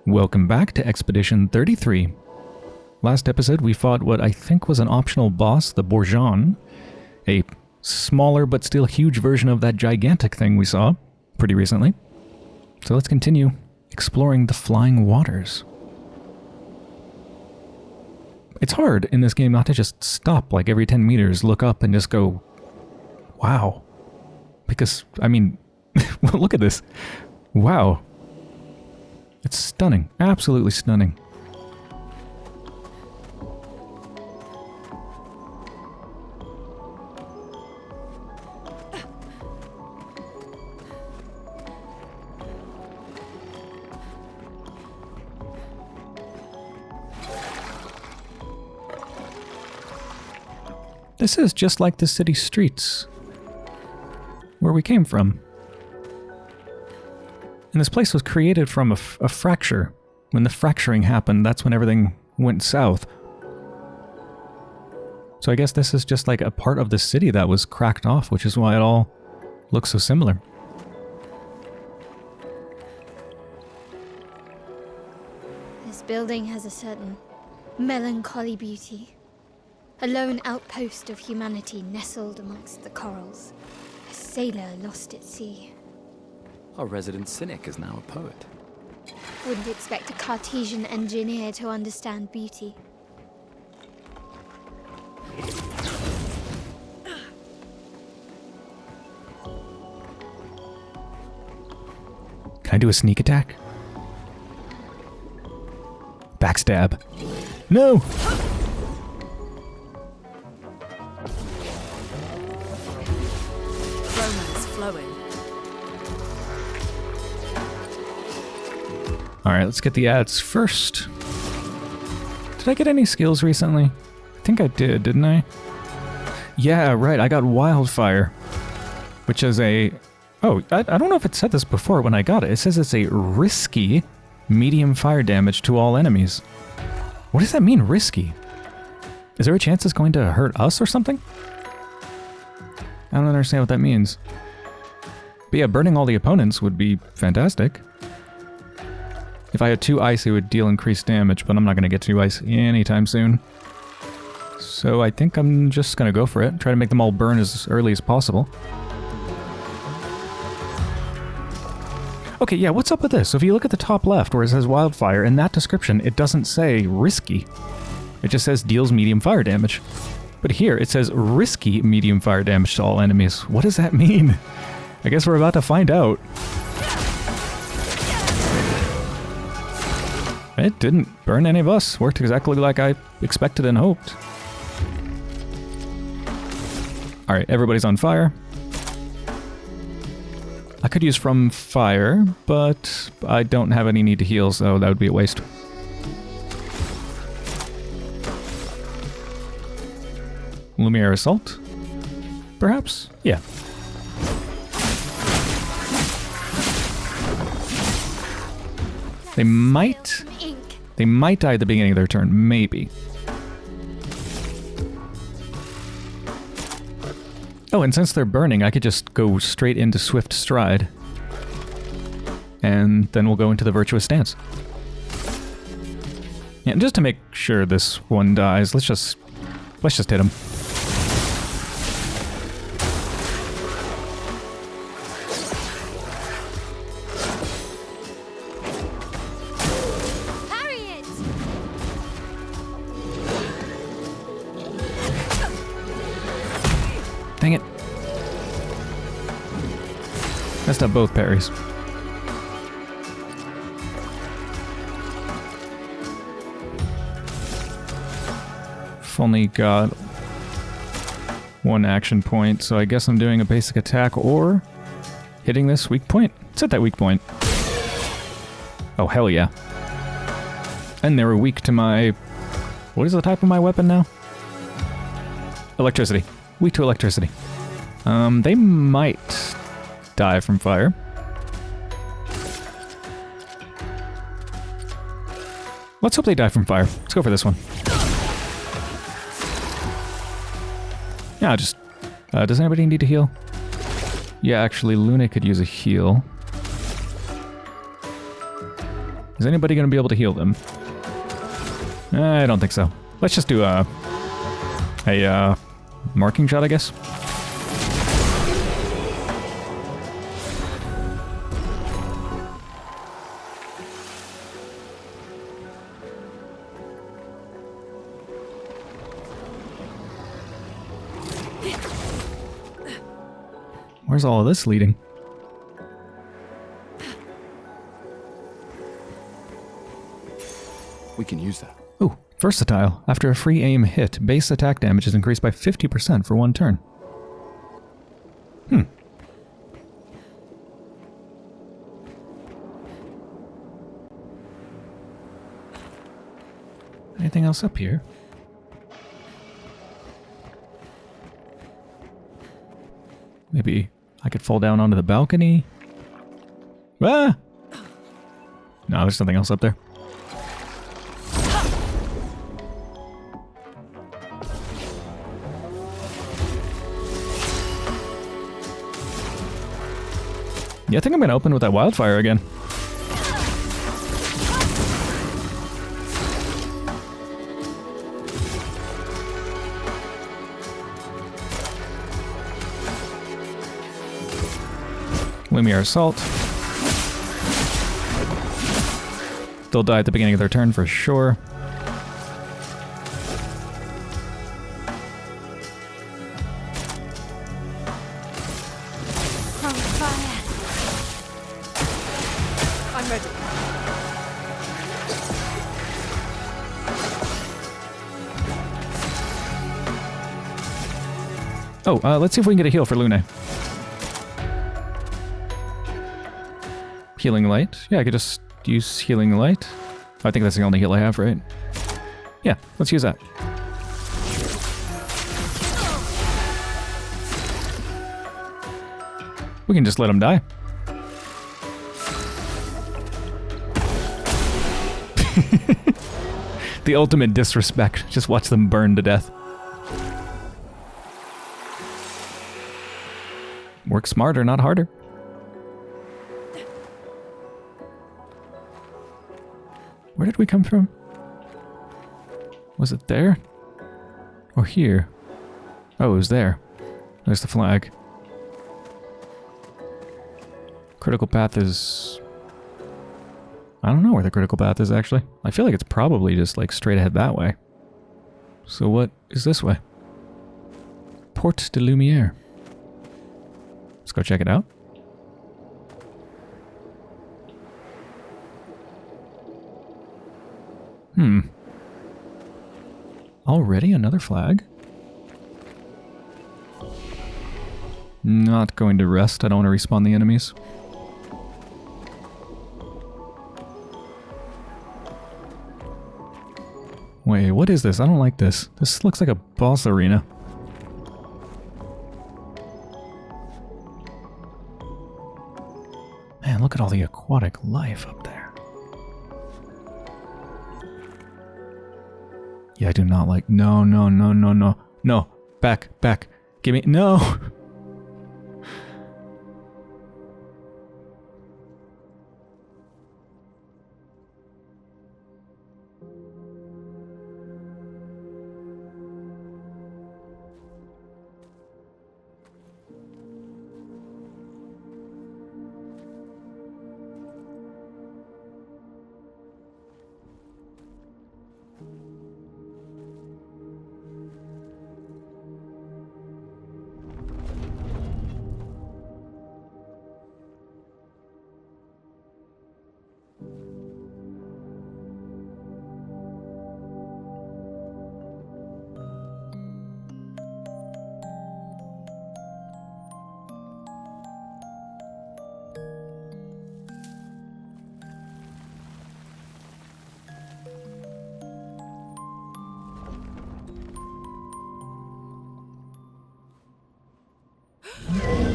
Welcome back to Expedition 33. Last episode we fought what I think was an optional boss, the Bourgeon, a smaller but still huge version of that gigantic thing we saw pretty recently. So let's continue exploring the flying waters. It's hard in this game not to just stop like every 10 meters, look up and just go, wow. Because, I mean, look at this. Wow. It's stunning. Absolutely stunning. This is just like the city streets where we came from. And this place was created from a fracture. When the fracturing happened, that's when everything went south. So I guess this is just like a part of the city that was cracked off, which is why it all looks so similar. This building has a certain melancholy beauty. A lone outpost of humanity nestled amongst the corals. A sailor lost at sea. Our resident cynic is now a poet. Wouldn't expect a Cartesian engineer to understand beauty. Can I do a sneak attack? Backstab. No! Romance flowing. Alright, let's get the ads first. Did I get any skills recently? I think I did, didn't I? Yeah, right, I got Wildfire. Which is a... Oh, I don't know if it said this before when I got it. It says it's a risky medium fire damage to all enemies. What does that mean, risky? Is there a chance it's going to hurt us or something? I don't understand what that means. But yeah, burning all the opponents would be fantastic. If I had 2 ice, it would deal increased damage, but I'm not going to get 2 ice anytime soon. So I think I'm just going to go for it. Try to make them all burn as early as possible. Okay, yeah, what's up with this? So if you look at the top left where it says Wildfire, in that description, it doesn't say risky. It just says deals medium fire damage. But here, it says risky medium fire damage to all enemies. What does that mean? I guess we're about to find out. It didn't burn any of us. Worked exactly like I expected and hoped. Alright, everybody's on fire. I could use from fire, but I don't have any need to heal, so that would be a waste. Lumiere Assault? Perhaps? Yeah. They might die at the beginning of their turn, maybe. Oh, and since they're burning, I could just go straight into Swift Stride. And then we'll go into the Virtuous Stance. Yeah, and just to make sure this one dies, let's just hit him. Dang it. Messed up both parries. I've only got 1 action point, so I guess I'm doing a basic attack or hitting this weak point. It's at that weak point. Oh, hell yeah. And they were weak to my... What is the type of my weapon now? Electricity. Weak to electricity. They might die from fire. Let's hope they die from fire. Let's go for this one. Yeah, just... does anybody need to heal? Yeah, actually, Luna could use a heal. Is anybody going to be able to heal them? I don't think so. Let's just do a marking shot, I guess. Where's all of this leading? We can use that. Ooh, versatile. After a free aim hit, base attack damage is increased by 50% for 1 turn. Anything else up here? Maybe I could fall down onto the balcony? Ah! No, there's nothing else up there. Yeah, I think I'm going to open with that wildfire again. Lumiere Assault. They'll die at the beginning of their turn for sure. On fire. I'm ready. Oh, let's see if we can get a heal for Lune. Healing Light? Yeah, I could just use Healing Light. I think that's the only heal I have, right? Yeah, let's use that. We can just let him die. The ultimate disrespect. Just watch them burn to death. Work smarter, not harder. Where did we come from? Was it there? Or here? Oh, it was there. There's the flag. Critical path is... I don't know where the critical path is, actually. I feel like it's probably just, like, straight ahead that way. So what is this way? Porte de Lumiere. Let's go check it out. Already another flag? Not going to rest. I don't want to respawn the enemies. Wait, what is this? I don't like this. This looks like a boss arena. Man, look at all the aquatic life up there. Yeah, I do not like... No, no, no, no, no. No. Back, back. Give me... No!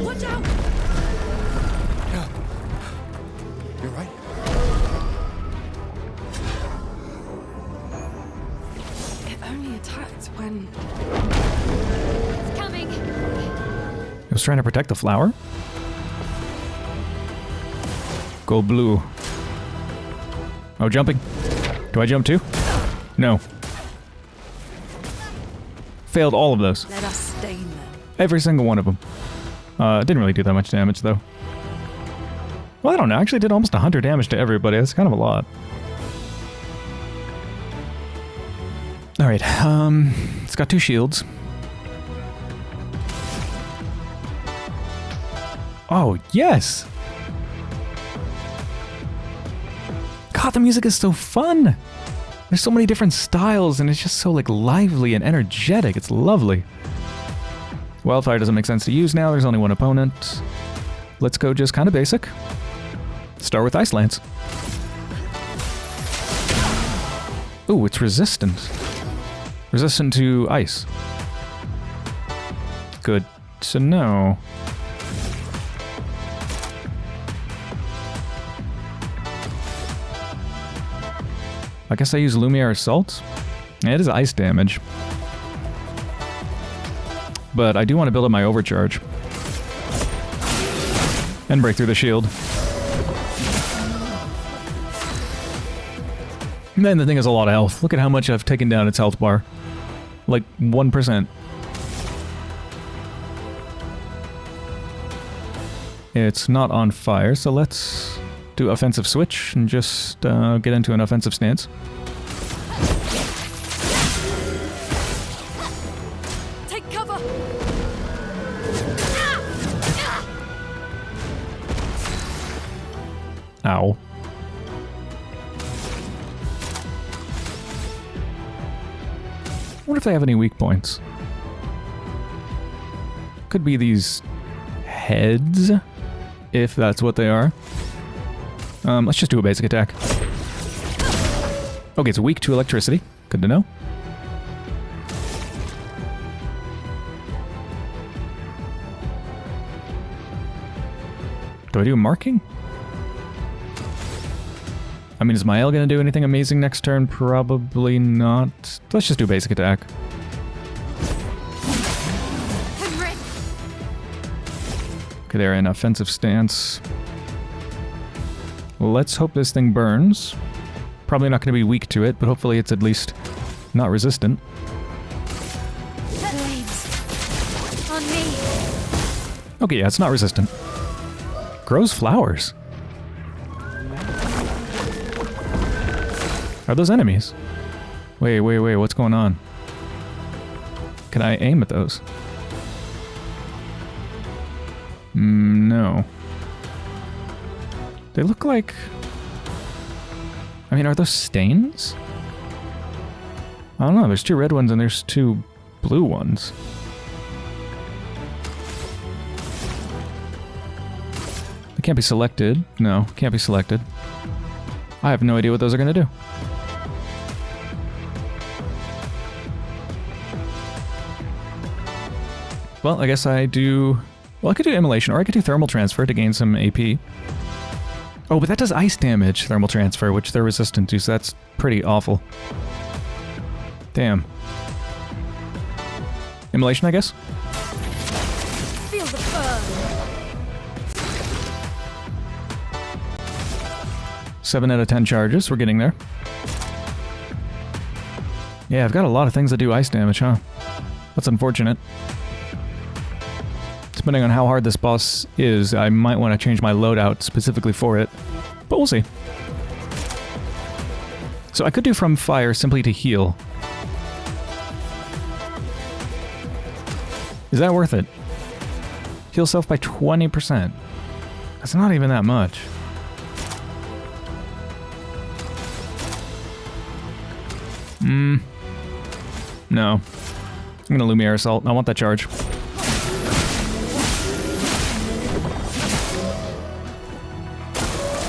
Watch out! Yeah. You're right. It only attacked when... It's coming. It was trying to protect the flower? Goblu. Oh, jumping. Do I jump too? No. Failed all of those. Let us stain them. Every single one of them. Didn't really do that much damage, though. Well, I don't know. I actually did almost 100 damage to everybody. That's kind of a lot. Alright, it's got 2 shields. Oh, yes! God, the music is so fun! There's so many different styles, and it's just so, like, lively and energetic. It's lovely. Wildfire doesn't make sense to use now. There's only one opponent. Let's go just kind of basic. Start with Ice Lance. Ooh, it's resistant. Resistant to ice. Good to know. I guess I use Lumiere Assault. It is ice damage. But I do want to build up my overcharge. And break through the shield. And then the thing has a lot of health. Look at how much I've taken down its health bar. Like 1%. It's not on fire, so let's do offensive switch and just get into an offensive stance. Take cover. Ow. I wonder if they have any weak points. Could be these heads, if that's what they are. Let's just do a basic attack. Okay, it's weak to electricity. Good to know. Do I do marking? I mean, is my L gonna do anything amazing next turn? Probably not. Let's just do basic attack. Okay, they're in offensive stance. Let's hope this thing burns. Probably not gonna be weak to it, but hopefully it's at least not resistant. Flames. On me. Okay, yeah, it's not resistant. Grows flowers. Are those enemies? Wait, what's going on? Can I aim at those? No. They look like... I mean, are those stains? I don't know, there's 2 red ones and there's 2 blue ones. They can't be selected. No, can't be selected. I have no idea what those are gonna do. Well, I guess I do... Well, I could do Immolation, or I could do Thermal Transfer to gain some AP. Oh, but that does ice damage, Thermal Transfer, which they're resistant to, so that's pretty awful. Damn. Immolation, I guess? Feel the burn. 7 out of 10 charges, we're getting there. Yeah, I've got a lot of things that do ice damage, huh? That's unfortunate. Depending on how hard this boss is, I might want to change my loadout specifically for it. But we'll see. So I could do from fire simply to heal. Is that worth it? Heal self by 20%. That's not even that much. No. I'm gonna Lumiere Assault. I want that charge.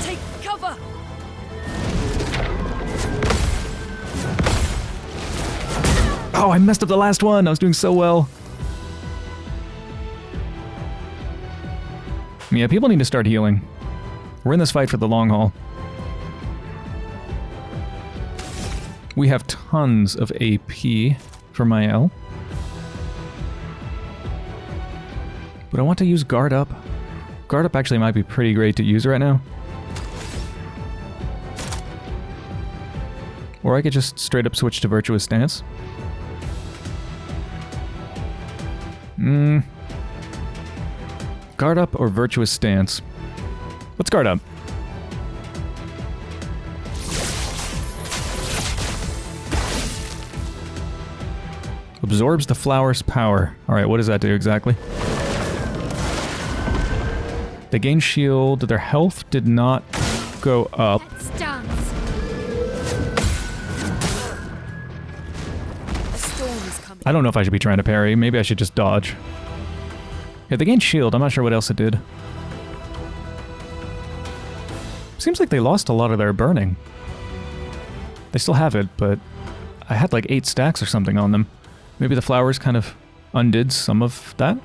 Take cover. Oh, I messed up the last one. I was doing so well. Yeah, people need to start healing. We're in this fight for the long haul. We have tons of AP for my L. But I want to use Guard Up. Guard Up actually might be pretty great to use right now. Or I could just straight up switch to Virtuous Stance. Guard up or Virtuous Stance? Let's guard up. Absorbs the flower's power. Alright, what does that do exactly? They gain shield. Their health did not go up. Let's dance. A storm is coming. I don't know if I should be trying to parry. Maybe I should just dodge. Yeah, they gained shield. I'm not sure what else it did. Seems like they lost a lot of their burning. They still have it, but I had like 8 stacks or something on them. Maybe the flowers kind of undid some of that.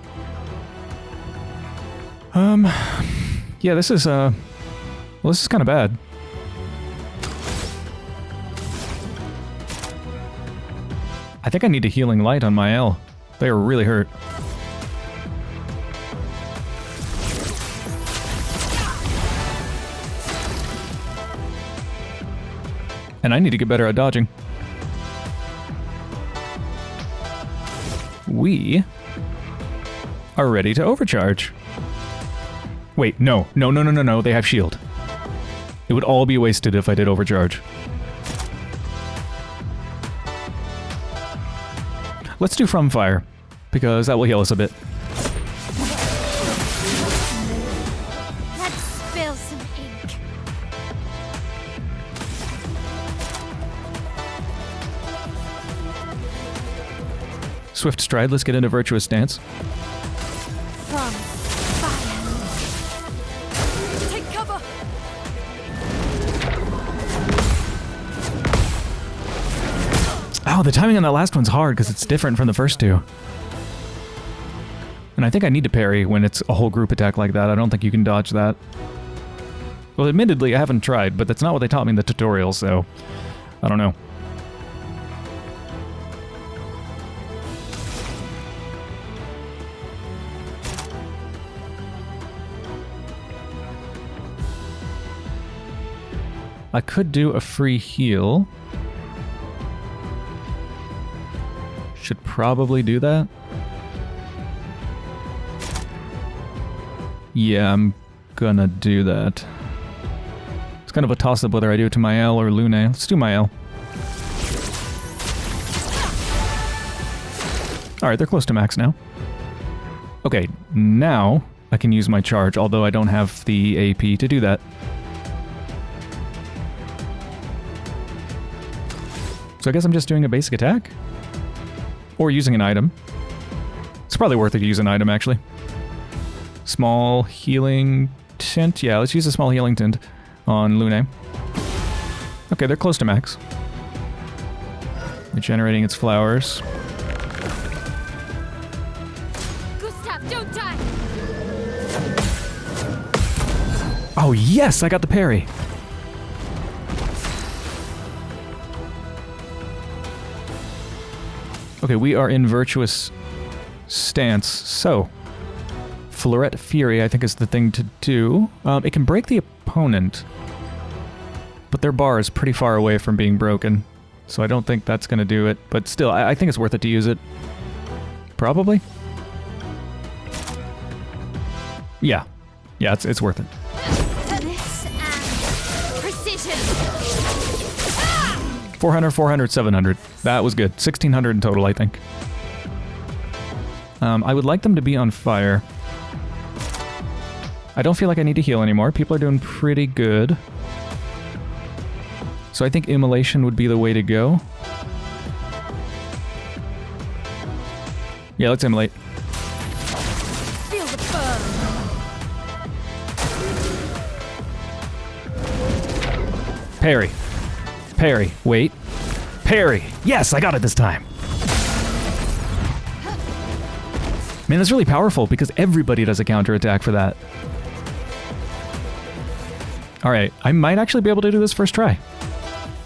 Yeah, this is, well, this is kind of bad. I think I need a healing light on my L. They are really hurt. And I need to get better at dodging. We are ready to overcharge. Wait, no. No, they have shield. It would all be wasted if I did overcharge. Let's do From Fire, because that will heal us a bit. Let's spill some ink. Swift Stride, let's get into Virtuous Stance. From fire. Take cover. Oh, the timing on that last one's hard because it's different from the first two. And I think I need to parry when it's a whole group attack like that. I don't think you can dodge that. Well, admittedly, I haven't tried, but that's not what they taught me in the tutorial, so I don't know. I could do a free heal. Should probably do that. Yeah, I'm gonna do that. It's kind of a toss-up whether I do it to my L or Lune. Let's do my L. Alright, they're close to max now. Okay, now I can use my charge, although I don't have the AP to do that. So I guess I'm just doing a basic attack? Or using an item. It's probably worth it to use an item, actually. Small healing tint. Yeah, let's use a small healing tint on Lune. Okay, they're close to max. Regenerating its flowers. Gustav, don't die! Oh, yes! I got the parry! Okay, we are in Virtuous Stance, so Floret Fury, I think, is the thing to do. It can break the opponent, but their bar is pretty far away from being broken, so I don't think that's going to do it. But still, I think it's worth it to use it. Probably? Yeah. Yeah, it's worth it. This and precision! 400, 400, 700. That was good. 1,600 in total, I think. I would like them to be on fire. I don't feel like I need to heal anymore. People are doing pretty good. So I think Immolation would be the way to go. Yeah, let's immolate. Feel the burn. Parry. Parry. Wait. Parry. Yes, I got it this time. Man, that's really powerful because everybody does a counterattack for that. Alright, I might actually be able to do this first try.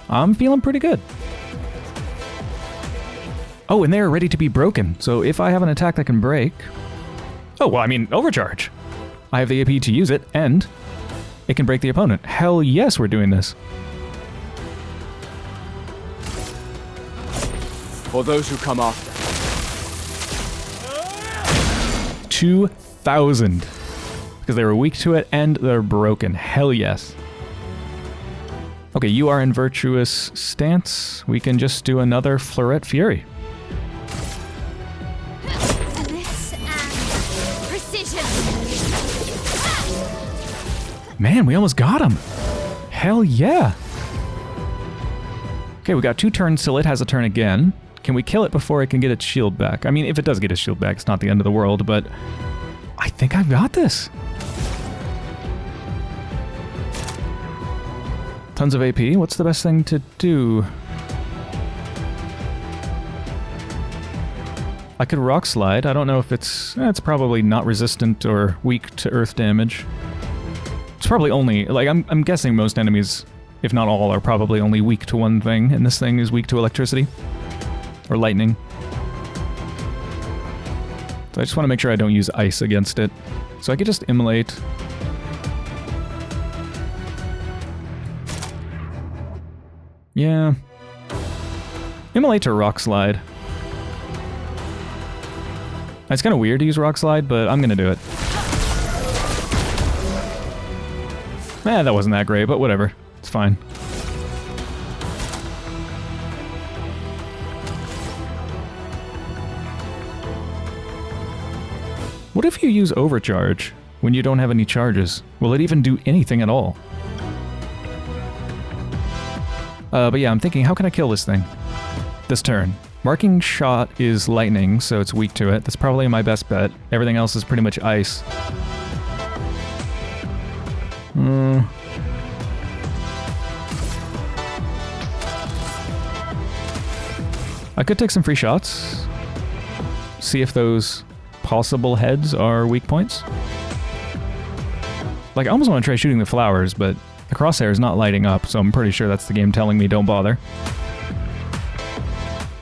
I'm feeling pretty good. Oh, and they're ready to be broken, so if I have an attack that can break... Oh, well, I mean, overcharge. I have the AP to use it, and it can break the opponent. Hell yes, we're doing this. For those who come after. 2,000. Because they were weak to it and they're broken. Hell yes. Okay, you are in virtuous stance. We can just do another Fleuret Fury. Finesse and precision. Man, we almost got him. Hell yeah. Okay, we got 2 turns till it has a turn again. Can we kill it before it can get its shield back? I mean, if it does get its shield back, it's not the end of the world, but I think I've got this. Tons of AP. What's the best thing to do? I could Rock Slide. I don't know if it's probably not resistant or weak to earth damage. It's probably only, like, I'm guessing most enemies, if not all, are probably only weak to one thing, and this thing is weak to electricity. Or lightning. So I just want to make sure I don't use ice against it. So I could just immolate. Yeah. Immolate to Rock Slide. It's kind of weird to use Rock Slide, but I'm going to do it. That wasn't that great, but whatever. It's fine. What if you use Overcharge when you don't have any charges? Will it even do anything at all? But yeah, I'm thinking, how can I kill this thing? This turn. Marking Shot is lightning, so it's weak to it. That's probably my best bet. Everything else is pretty much ice. I could take some free shots. See if those possible heads are weak points. Like, I almost want to try shooting the flowers, but the crosshair is not lighting up, so I'm pretty sure that's the game telling me don't bother.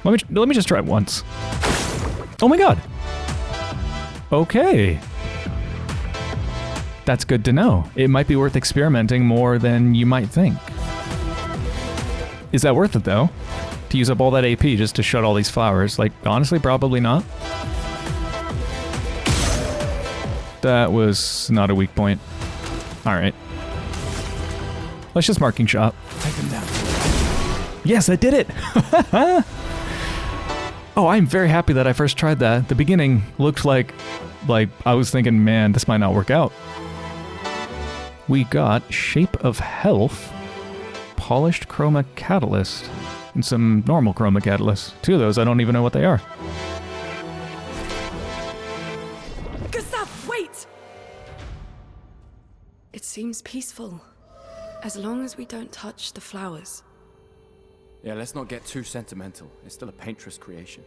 Let me just try it once. Oh my god! Okay. That's good to know. It might be worth experimenting more than you might think. Is that worth it, though? To use up all that AP just to shut all these flowers? Like, honestly, probably not. That was not a weak point. Alright. Let's just Marking Shot. Take them down. Yes, I did it! Oh, I'm very happy that I first tried that. The beginning looked like I was thinking, man, this might not work out. We got Shape of Health, Polished Chroma Catalyst, and some normal Chroma Catalyst. 2 of those, I don't even know what they are. Gustav, wait! It seems peaceful. As long as we don't touch the flowers. Yeah, let's not get too sentimental. It's still a Paintress creation.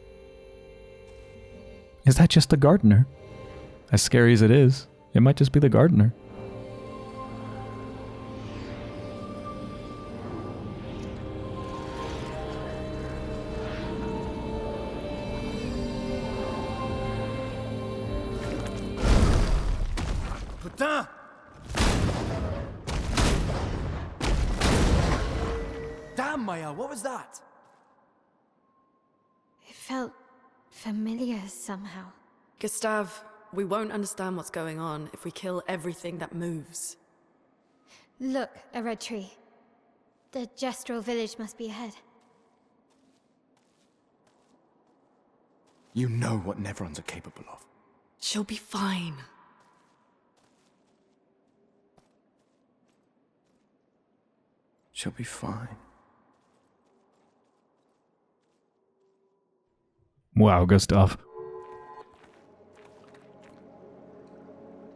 Is that just the gardener? As scary as it is, it might just be the gardener. Putain! Damn, Maya, what was that? It felt familiar somehow. Gustav, we won't understand what's going on if we kill everything that moves. Look, a red tree. The Gestral village must be ahead. You know what Neverons are capable of. She'll be fine. She'll be fine. Wow, Gustav.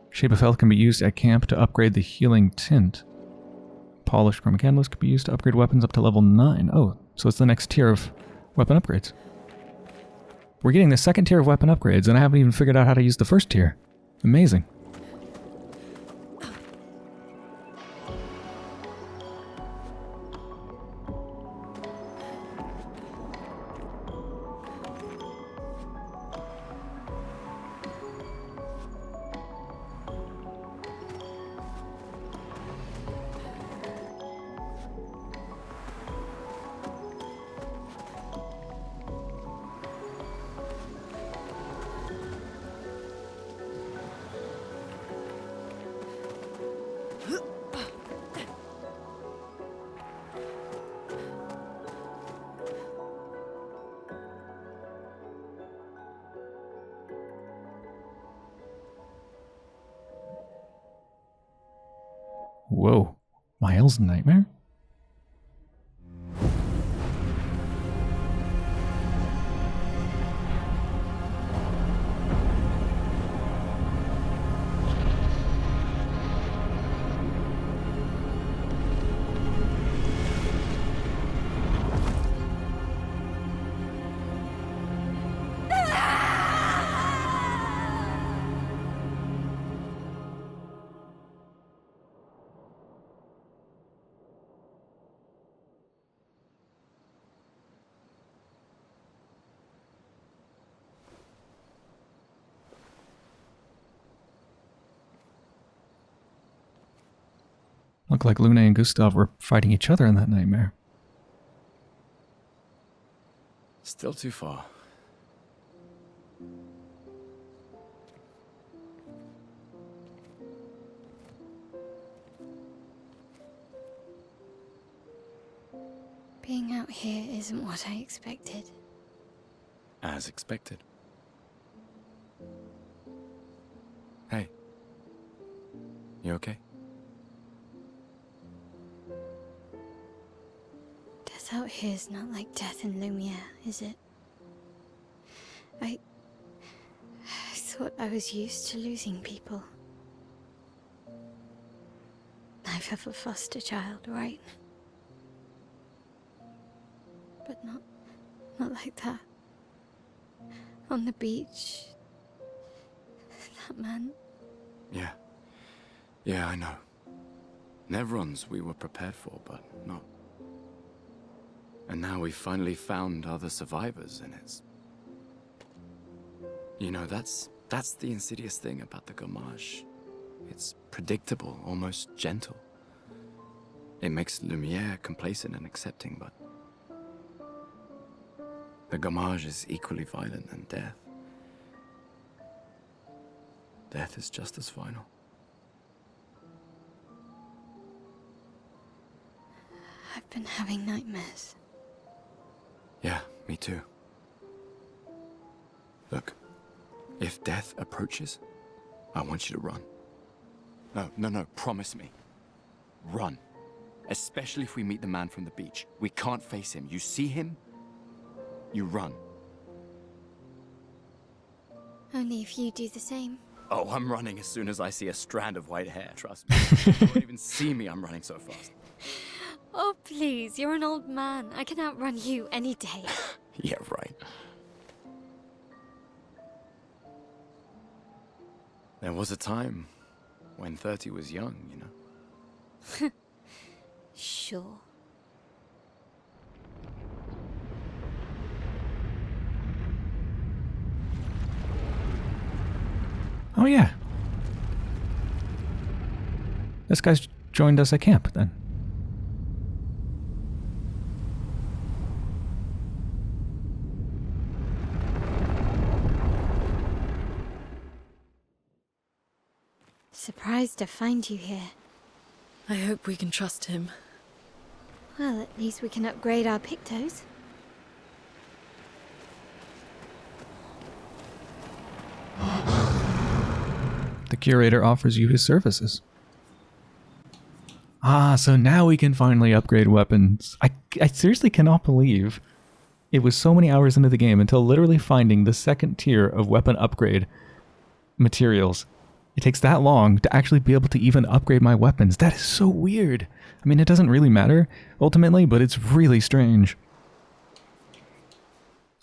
Shape of Health can be used at camp to upgrade the healing tint. Polished Chroma Catalyst can be used to upgrade weapons up to level 9. Oh, so it's the next tier of weapon upgrades. We're getting the second tier of weapon upgrades, and I haven't even figured out how to use the first tier. Amazing. Whoa. Miles' nightmare? Looked like Luna and Gustav were fighting each other in that nightmare. Still too far. Being out here isn't what I expected. As expected. Hey. You okay? Death out here's not like death in Lumiere, is it? I thought I was used to losing people. I've had a foster child, right? But not like that. On the beach. That man. Yeah. Yeah, I know. Nevrons we were prepared for, but not. And now we've finally found other survivors, and it's... You know, that's the insidious thing about the Gommage. It's predictable, almost gentle. It makes Lumiere complacent and accepting, but... The Gommage is equally violent than death. Death is just as final. I've been having nightmares. Yeah, me too. Look, if death approaches, I want you to run. No, promise me. Run. Especially if we meet the man from the beach. We can't face him. You see him, you run. Only if you do the same. Oh, I'm running as soon as I see a strand of white hair, trust me. You won't even see me, I'm running so fast. Oh, please, you're an old man. I can outrun you any day. Yeah, right. There was a time when 30 was young, you know? Sure. Oh yeah. This guy's joined us at camp then. Surprised to find you here. I hope we can trust him. Well, at least we can upgrade our Pictos. The curator offers you his services. Ah, so now we can finally upgrade weapons. I seriously cannot believe it was so many hours into the game until literally finding the second tier of weapon upgrade materials. It takes that long to actually be able to even upgrade my weapons. That is so weird. I mean, it doesn't really matter ultimately, but it's really strange.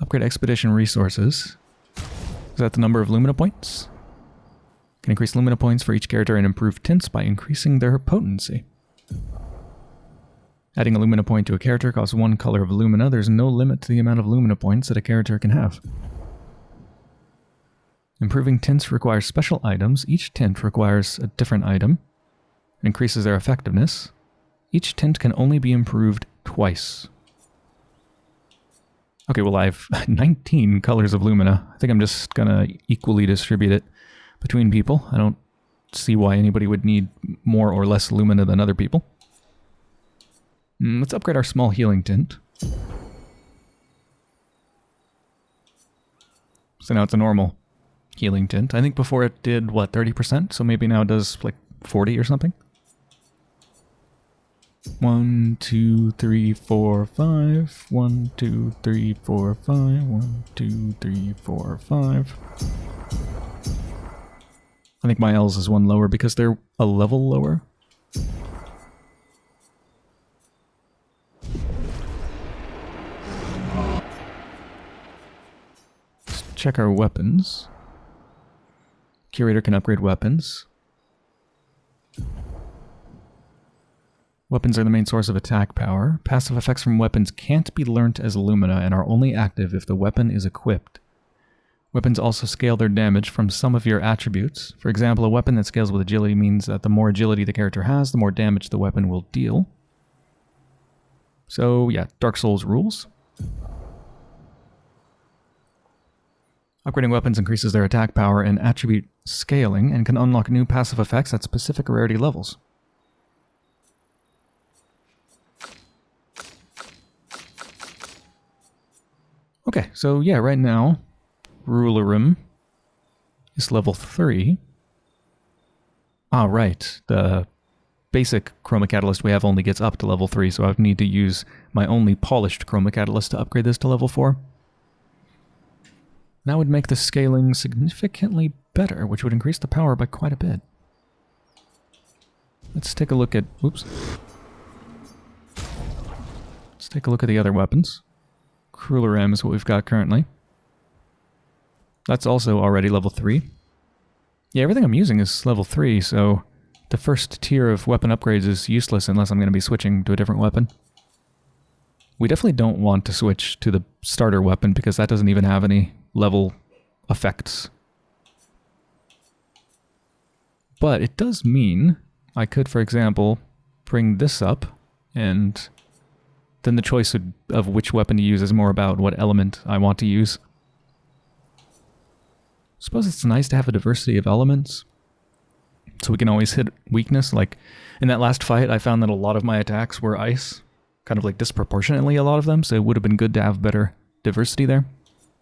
Upgrade expedition resources. Is that the number of Lumina points? Can increase Lumina points for each character and improve tints by increasing their potency. Adding a Lumina point to a character costs one color of Lumina. There's no limit to the amount of Lumina points that a character can have. Improving tints requires special items. Each tint requires a different item. It increases their effectiveness. Each tint can only be improved twice. Okay, well I have 19 colors of Lumina. I think I'm just gonna equally distribute it between people. I don't see why anybody would need more or less Lumina than other people. Let's upgrade our small healing tint. So now it's a normal healing tint. I think before it did, what, 30%? So maybe now it does like 40 or something? 1, 2, 3, 4, 5. 1, 2, 3, 4, 5. 1, 2, 3, 4, 5. I think my L's is one lower because they're a level lower. Let's check our weapons. Curator can upgrade weapons. Weapons are the main source of attack power. Passive effects from weapons can't be learnt as Lumina and are only active if the weapon is equipped. Weapons also scale their damage from some of your attributes. For example, a weapon that scales with agility means that the more agility the character has, the more damage the weapon will deal. So yeah, Dark Souls rules. Upgrading weapons increases their attack power and attribute scaling and can unlock new passive effects at specific rarity levels. Okay, so yeah, right now, Rulerim is level 3. Ah, right. The basic Chroma Catalyst we have only gets up to level 3, so I would need to use my only polished Chroma Catalyst to upgrade this to level 4. That would make the scaling significantly better, which would increase the power by quite a bit. Let's take a look at... Oops. Let's take a look at the other weapons. Rulerim is what we've got currently. That's also already level 3. Yeah, everything I'm using is level 3, so the first tier of weapon upgrades is useless unless I'm going to be switching to a different weapon. We definitely don't want to switch to the starter weapon because that doesn't even have any level effects. But it does mean I could, for example, bring this up, and then the choice of which weapon to use is more about what element I want to use. Suppose it's nice to have a diversity of elements, so we can always hit weakness. Like, in that last fight, I found that a lot of my attacks were ice. Kind of like disproportionately a lot of them, so it would have been good to have better diversity there.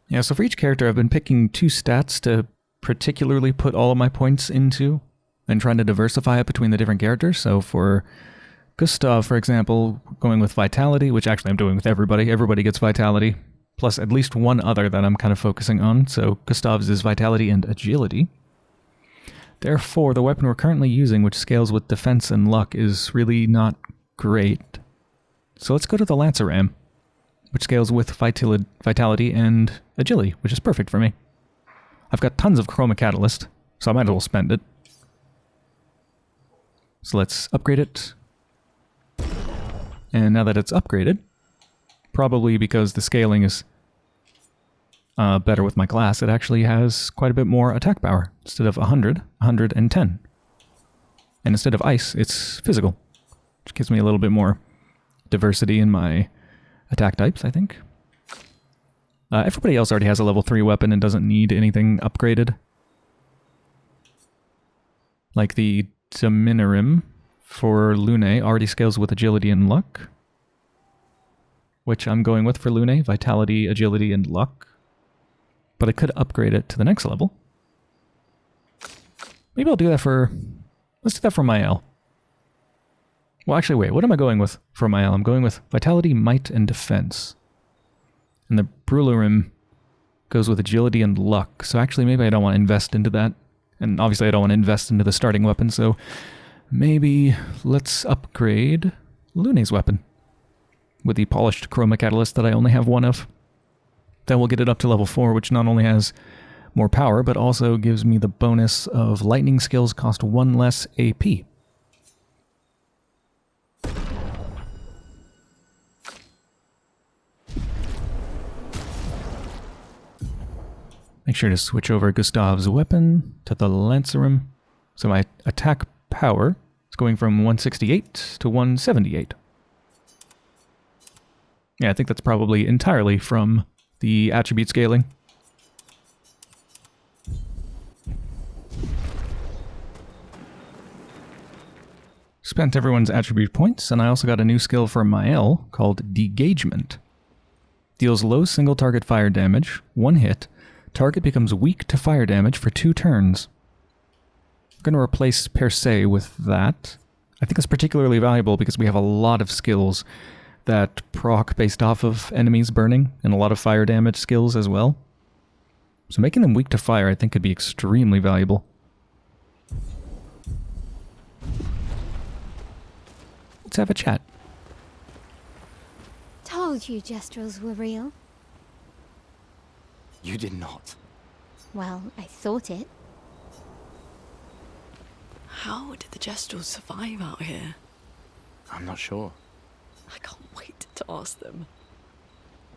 Yeah, so for each character, I've been picking 2 stats to particularly put all of my points into, and trying to diversify it between the different characters. So for Gestal, for example, going with Vitality, which actually I'm doing with everybody. Everybody gets Vitality, plus at least one other that I'm kind of focusing on. So Gustav's is Vitality and Agility. Therefore, the weapon we're currently using, which scales with Defense and Luck, is really not great. So let's go to the Lanceram, which scales with Vitality and Agility, which is perfect for me. I've got tons of Chroma Catalyst, so I might as well spend it. So let's upgrade it. And now that it's upgraded, probably because the scaling is better with my class, it actually has quite a bit more attack power. Instead of 100, 110. And instead of ice, it's physical, which gives me a little bit more diversity in my attack types, I think. Everybody else already has a level 3 weapon and doesn't need anything upgraded. Like the Dominarim for Lune already scales with Agility and Luck, which I'm going with for Lune, Vitality, Agility, and Luck. But I could upgrade it to the next level. Maybe I'll do that for... Let's do that for my L. Well, actually, wait, what am I going with for my L? I'm going with Vitality, Might, and Defense. And the Rulerim goes with Agility and Luck, so actually maybe I don't want to invest into that. And obviously I don't want to invest into the starting weapon, so maybe let's upgrade Lune's weapon with the polished Chroma Catalyst that I only have 1 of. Then we'll get it up to level 4, which not only has more power, but also gives me the bonus of lightning skills cost 1 less AP. Make sure to switch over Gustav's weapon to the Lanceram. So my attack power is going from 168 to 178. Yeah, I think that's probably entirely from the attribute scaling. Spent everyone's attribute points, and I also got a new skill for Mael called Degagement. Deals low single target fire damage, 1 hit. Target becomes weak to fire damage for 2 turns. I'm going to replace Per Se with that. I think it's particularly valuable because we have a lot of skills that proc based off of enemies burning, and a lot of fire damage skills as well. So making them weak to fire I think could be extremely valuable. Let's have a chat. Told you Gestrals were real. You did not. Well, I thought it. How did the Gestrals survive out here? I'm not sure. I can't wait to ask them.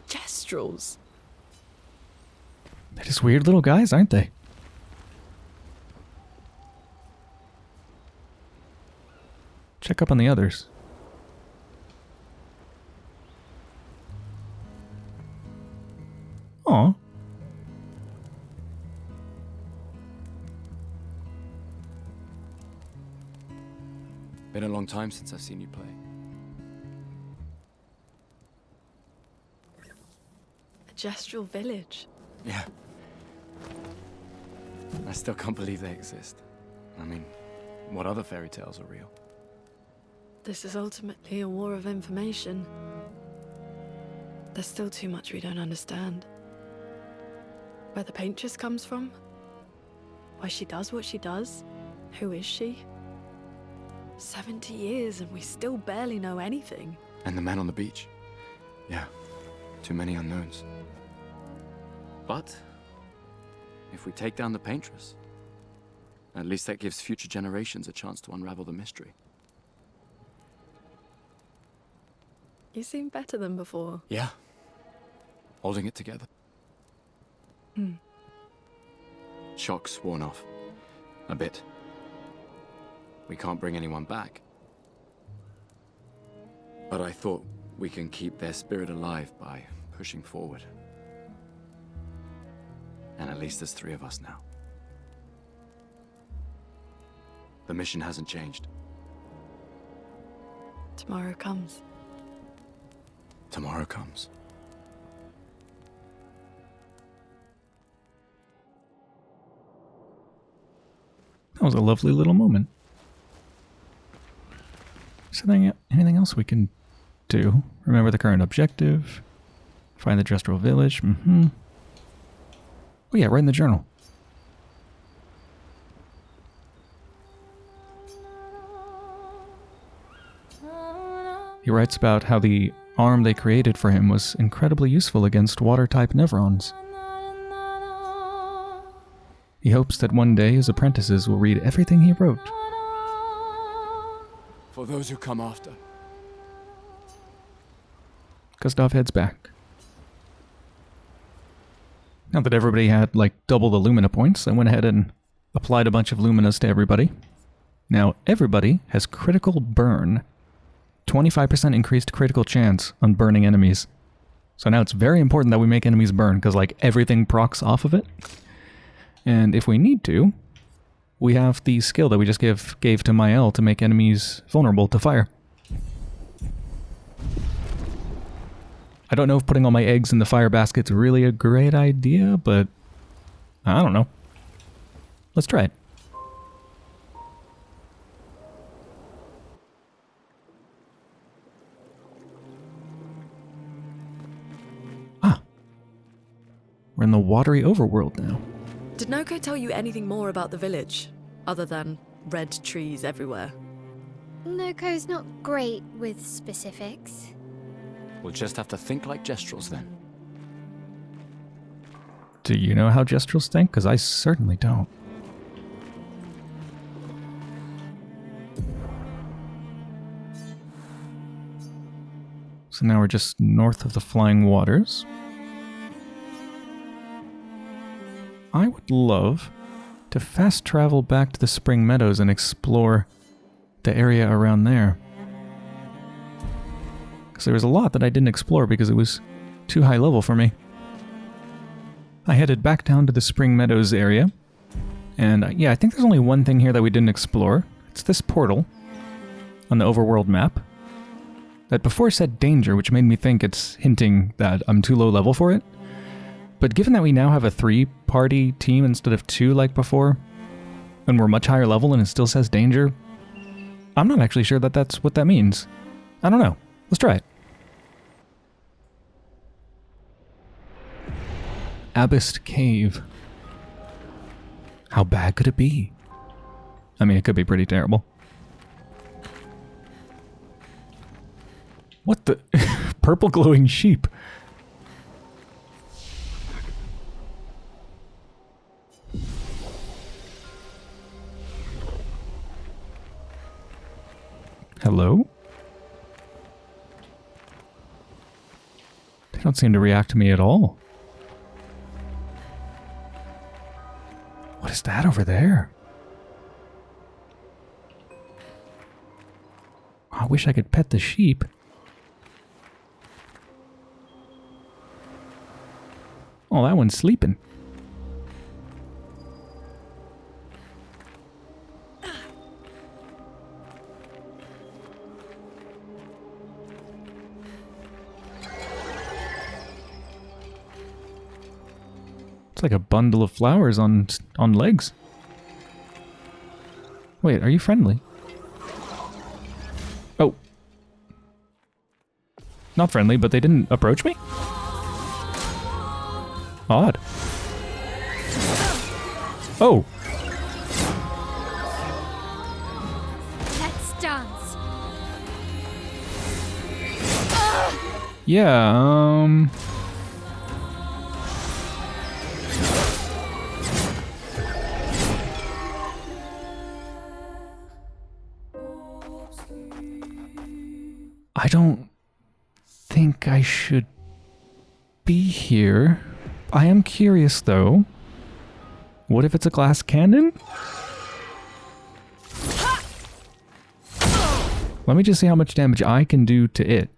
Gestrals. They're just weird little guys, aren't they? Check up on the others. Aw. Been a long time since I've seen you play. A Gestral village. Yeah. I still can't believe they exist. I mean, what other fairy tales are real? This is ultimately a war of information. There's still too much we don't understand. Where the Paintress comes from? Why she does what she does? Who is she? 70 years and we still barely know anything. And the man on the beach. Yeah, too many unknowns. But if we take down the Paintress, at least that gives future generations a chance to unravel the mystery. You seem better than before. Yeah. Holding it together. Shock's worn off. A bit. We can't bring anyone back. But I thought we can keep their spirit alive by pushing forward. And at least there's 3 of us now. The mission hasn't changed. Tomorrow comes. Tomorrow comes. That was a lovely little moment. Is there anything else we can do? Remember the current objective. Find the Gestral village. Oh yeah, write in the journal. He writes about how the arm they created for him was incredibly useful against water-type Nevrons. He hopes that one day his apprentices will read everything he wrote. For those who come after. Gustav heads back. Now that everybody had like double the Lumina points, I went ahead and applied a bunch of Luminas to everybody. Now everybody has critical burn. 25% increased critical chance on burning enemies. So now it's very important that we make enemies burn, because like everything procs off of it. And if we need to, we have the skill that we just gave to Mael to make enemies vulnerable to fire. I don't know if putting all my eggs in the fire basket's really a great idea, but I don't know. Let's try it. Ah. We're in the watery overworld now. Did Noko tell you anything more about the village, other than red trees everywhere? Noko's not great with specifics. We'll just have to think like Gestrals then. Do you know how Gestrals think? Because I certainly don't. So now we're just north of the Flying Waters. I would love to fast travel back to the Spring Meadows and explore the area around there. Because there was a lot that I didn't explore because it was too high level for me. I headed back down to the Spring Meadows area. And yeah, I think there's only one thing here that we didn't explore. It's this portal on the overworld map. That before said danger, which made me think it's hinting that I'm too low level for it. But given that we now have a 3-party team instead of 2 like before, and we're much higher level and it still says danger, I'm not actually sure that that's what that means. I don't know. Let's try it. Abbest Cave. How bad could it be? I mean, it could be pretty terrible. What the? Purple glowing sheep. Hello? They don't seem to react to me at all. What is that over there? I wish I could pet the sheep. Oh, that one's sleeping. It's like a bundle of flowers on legs. Wait, are you friendly? Oh. Not friendly, but they didn't approach me? Odd. Oh. Let's dance. Yeah, I don't think I should be here. I am curious, though. What if it's a glass cannon? Let me just see how much damage I can do to it.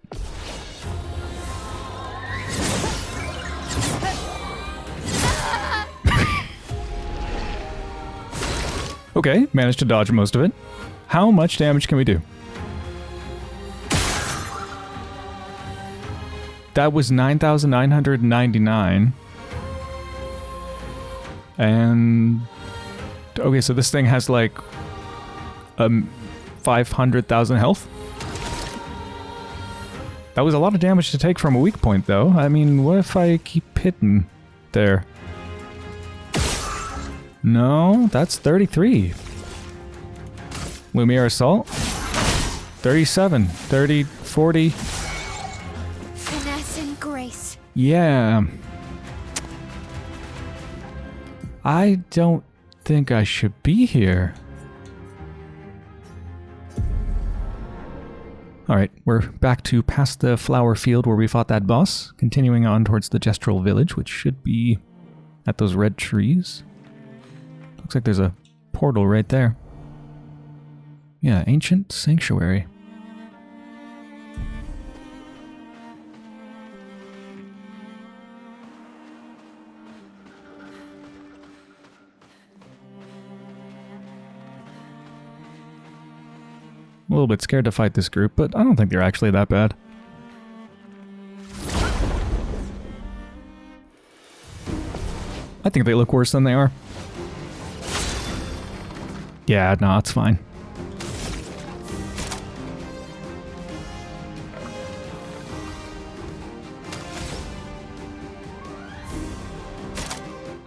Okay, managed to dodge most of it. How much damage can we do? That was 9,999. And... okay, so this thing has like... 500,000 health? That was a lot of damage to take from a weak point, though. I mean, what if I keep hitting there? No, that's 33. Lumiere Assault? 37, 30, 40... Grace. Yeah. I don't think I should be here. Alright, we're back to past the flower field where we fought that boss, continuing on towards the Gestral village, which should be at those red trees. Looks like there's a portal right there. Yeah, ancient sanctuary. A little bit scared to fight this group, but I don't think they're actually that bad. I think they look worse than they are. Yeah, no, it's fine.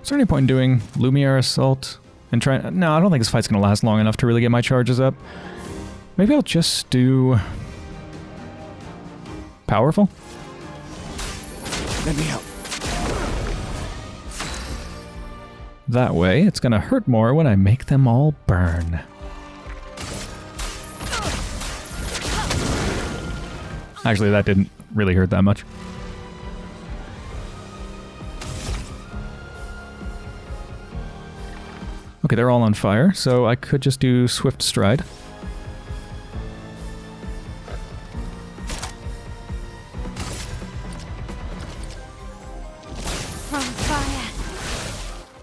Is there any point in doing Lumiere Assault and trying... No, I don't think this fight's going to last long enough to really get my charges up. Maybe I'll just do... Powerful? Let me help. That way, it's gonna hurt more when I make them all burn. Actually, that didn't really hurt that much. Okay, they're all on fire, so I could just do Swift Stride.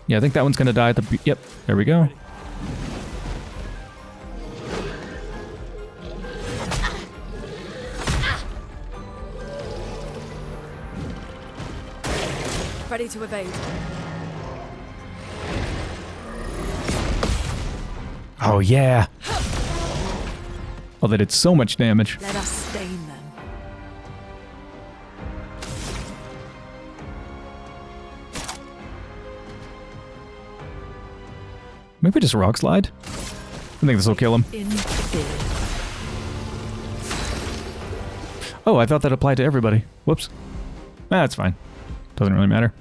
Yeah, I think that one's gonna die at the... Yep, there we go. Ready to evade. Oh, yeah. Oh, they did so much damage. Let us stain them. Maybe just rock slide? I think this will kill him. In fear. Oh, I thought that applied to everybody. Whoops. That's fine. Doesn't really matter.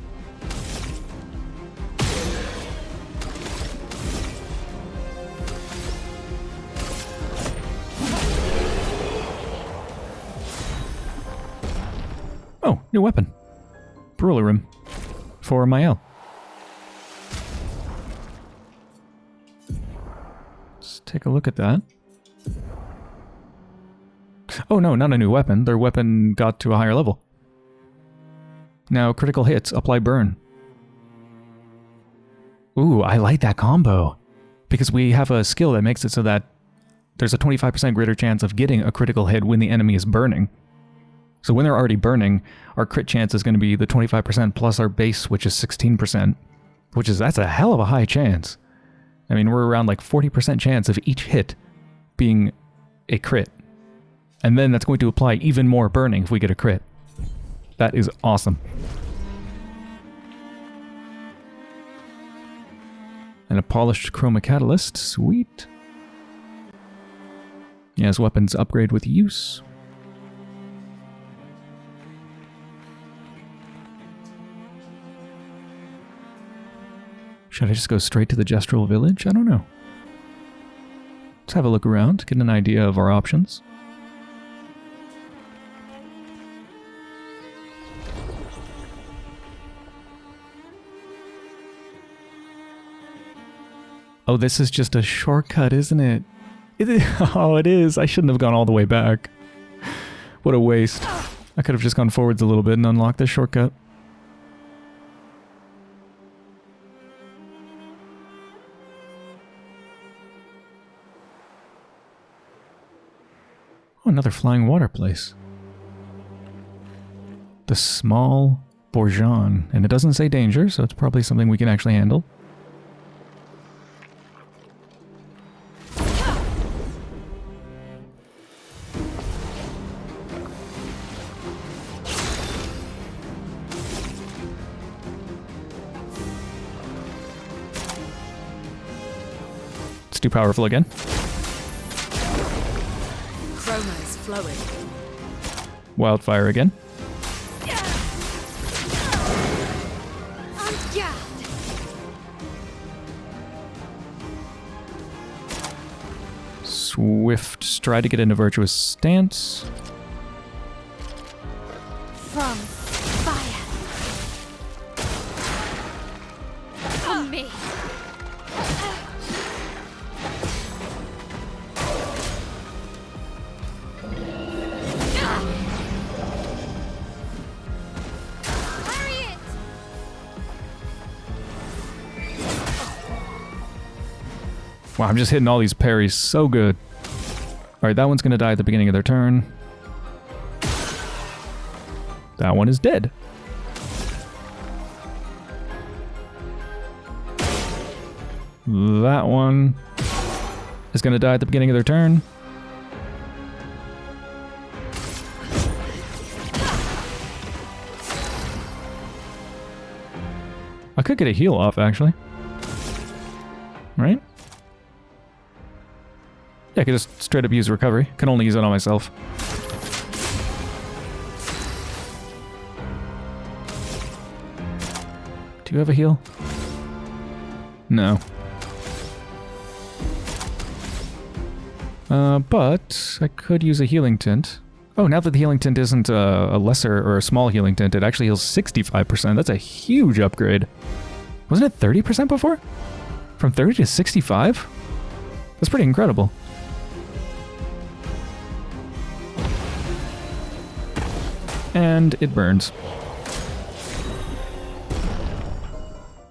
Oh, new weapon. Brûler Rim. For Mael. Let's take a look at that. Oh no, not a new weapon. Their weapon got to a higher level. Now critical hits, apply burn. Ooh, I like that combo. Because we have a skill that makes it so that there's a 25% greater chance of getting a critical hit when the enemy is burning. So when they're already burning, our crit chance is going to be the 25% plus our base, which is 16%. That's a hell of a high chance. I mean, we're around like 40% chance of each hit being a crit. And then that's going to apply even more burning if we get a crit. That is awesome. And a polished chroma catalyst. Sweet. Yes, weapons upgrade with use. Should I just go straight to the Gestral village? I don't know. Let's have a look around, get an idea of our options. Oh, this is just a shortcut, isn't it? Oh, it is. I shouldn't have gone all the way back. What a waste. I could have just gone forwards a little bit and unlocked this shortcut. Oh, another flying water place. The Small Bourgeon. And it doesn't say danger, so it's probably something we can actually handle. It's too powerful again. Chroma is flowing. Wildfire again. Swift stride to get into virtuous stance. From fire. On me. Harriet! Wow, I'm just hitting all these parries so good. Alright, that one's gonna die at the beginning of their turn. That one is dead. That one is gonna die at the beginning of their turn. I could get a heal off, actually. Right? Yeah, I could just straight up use recovery. Can only use it on myself. Do you have a heal? No. But I could use a healing tint. Oh, now that the healing tint isn't a lesser or a small healing tint, it actually heals 65%. That's a huge upgrade. Wasn't it 30% before? From 30 to 65? That's pretty incredible. And it burns.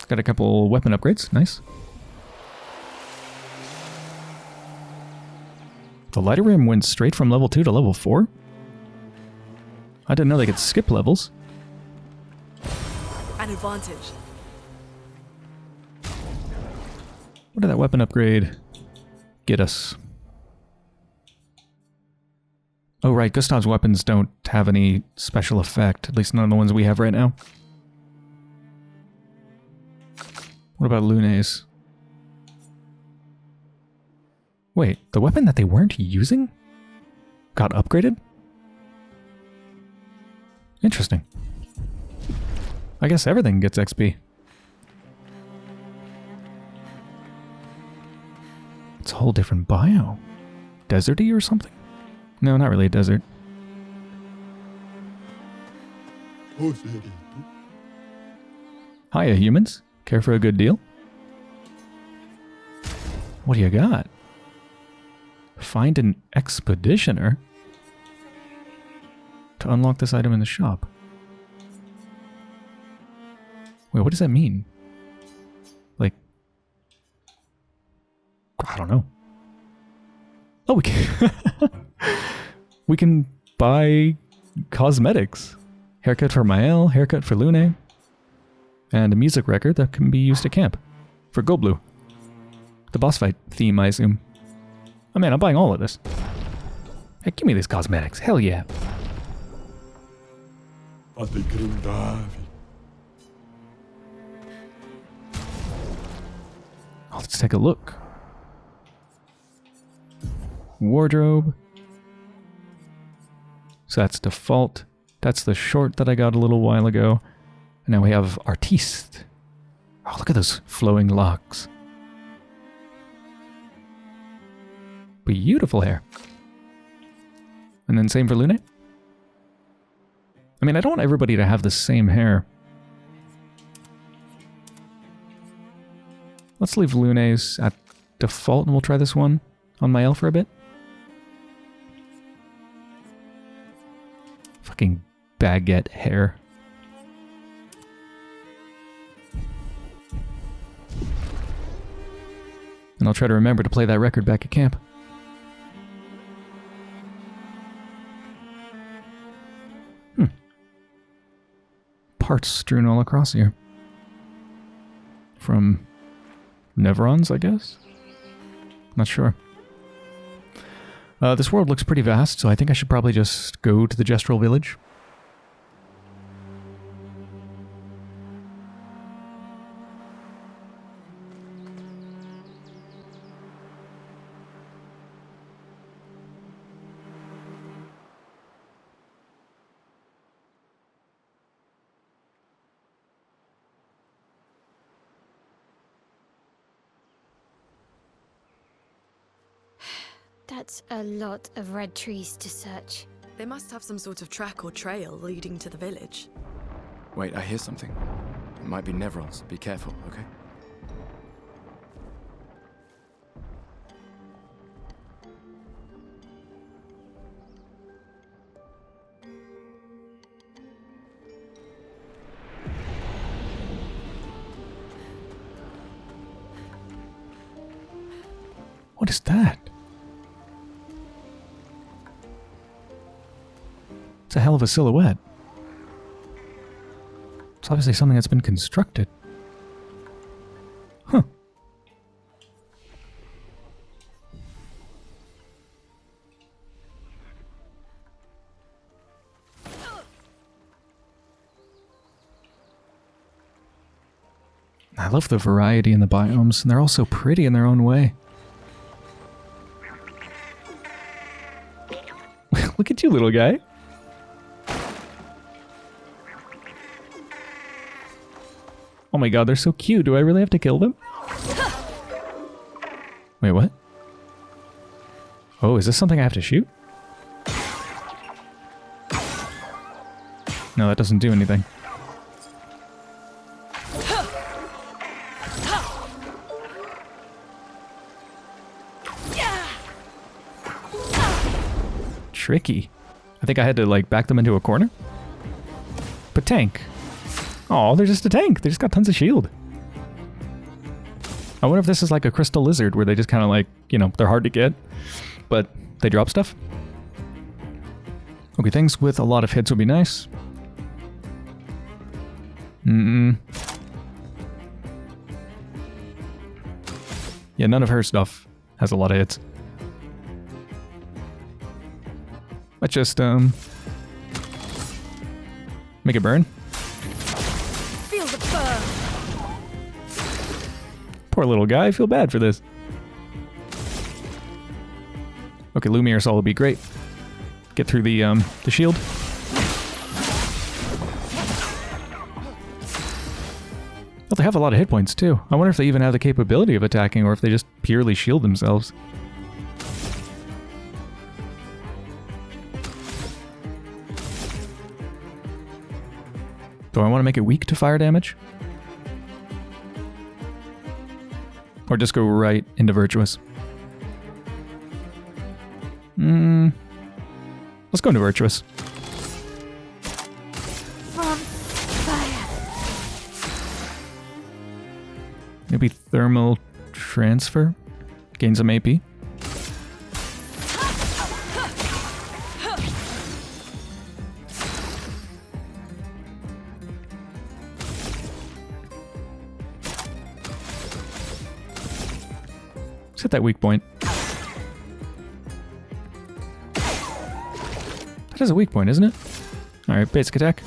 Got a couple weapon upgrades. Nice. The lighter rim went straight from level 2 to level 4? I didn't know they could skip levels. An advantage. What did that weapon upgrade get us? Oh, right. Gustav's weapons don't have any special effect. At least none of the ones we have right now. What about Lune's? Wait, the weapon that they weren't using got upgraded? Interesting. I guess everything gets XP. It's a whole different biome. Deserty or something? No, not really a desert. Hiya, humans. Care for a good deal? What do you got? Find an expeditioner? To unlock this item in the shop. Wait, what does that mean? Like... I don't know. Oh, we can... we can buy cosmetics. Haircut for Mael, haircut for Lune. And a music record that can be used at camp. For Goblu. The boss fight theme, I assume. Oh man, I'm buying all of this. Hey, give me these cosmetics. Hell yeah. Oh, let's take a look. Wardrobe. So that's default. That's the short that I got a little while ago. And now we have Artiste. Oh, look at those flowing locks. Beautiful hair. And then same for Lune. I mean, I don't want everybody to have the same hair. Let's leave Lune's at default and we'll try this one on Mael for a bit. Fucking baguette hair. And I'll try to remember to play that record back at camp. Parts strewn all across here. From Neverons, I guess? Not sure. This world looks pretty vast, so I think I should probably just go to the Gestral village. That's a lot of red trees to search. They must have some sort of track or trail leading to the village. Wait, I hear something. It might be Neverons. Be careful, okay? What is that? It's a hell of a silhouette. It's obviously something that's been constructed. Huh. I love the variety in the biomes, and they're all so pretty in their own way. Look at you, little guy. Oh my god, they're so cute. Do I really have to kill them? Wait, what? Oh, is this something I have to shoot? No, that doesn't do anything. Tricky. I think I had to, like, back them into a corner. But tank. Oh, they're just a tank. They just got tons of shield. I wonder if this is like a crystal lizard where they just kind of like, you know, they're hard to get, but they drop stuff. Okay, things with a lot of hits would be nice. Yeah, none of her stuff has a lot of hits. Let's just, make it burn. Feel the burn. Poor little guy, I feel bad for this. Okay, Lumiere Assault will be great. Get through the shield. Well, they have a lot of hit points, too. I wonder if they even have the capability of attacking, or if they just purely shield themselves. Do I want to make it weak to fire damage? Or just go right into Virtuous? Let's go into Virtuous. From fire. Maybe Thermal Transfer? Gain some AP. Let's hit that weak point. That is a weak point, isn't it? Alright, basic attack.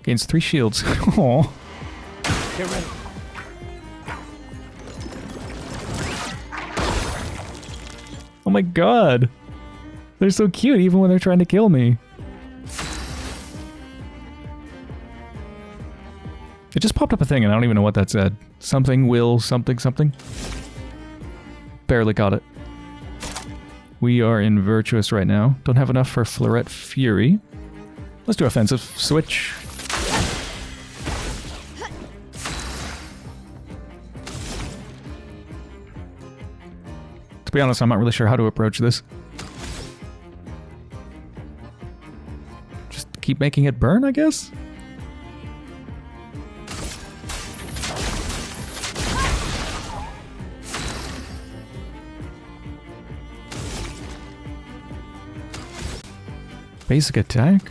Gains 3 shields. Aww. Get ready. Oh my god. They're so cute even when they're trying to kill me. It just popped up a thing and I don't even know what that said. Something will something something. Barely caught it. We are in Virtuous right now. Don't have enough for Fleuret Fury. Let's do offensive. Switch. To be honest, I'm not really sure how to approach this. Just keep making it burn, I guess? Basic attack?